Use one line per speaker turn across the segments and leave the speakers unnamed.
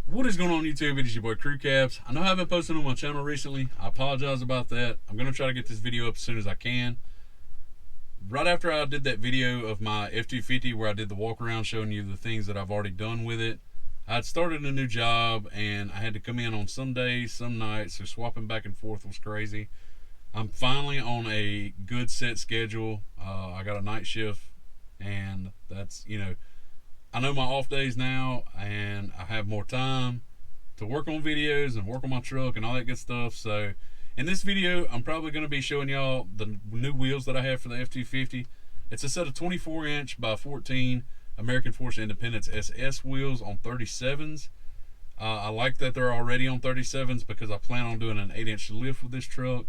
What is going on YouTube? It is your boy Crew Caps. I know I haven't posted on my channel recently. I apologize about that. I'm going to try to get this video up as soon as I can. Right after I did that video of my F-250 where I did the walk around showing you the things that I've already done with it, I had started a new job and I had to come in on some days, some nights, so swapping back and forth was crazy. I'm finally on a good set schedule. I got a night shift and that's, I know my off days now and I have more time to work on videos and work on my truck and all that good stuff. So in this video, I'm probably going to be showing y'all the new wheels that I have for the F-250. It's a set of 24 inch by 14 American Force Independence SS wheels on 37s. I like that they're already on 37s because I plan on doing an 8-inch lift with this truck.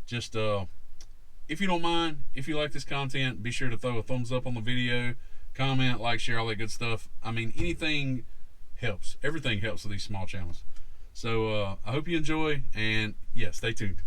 Just if you don't mind, if you like this content, be sure to throw a thumbs up on the video, comment, like, share, all that good stuff. I mean, anything helps. Everything helps with these small channels. So I hope you enjoy, and yeah, stay tuned.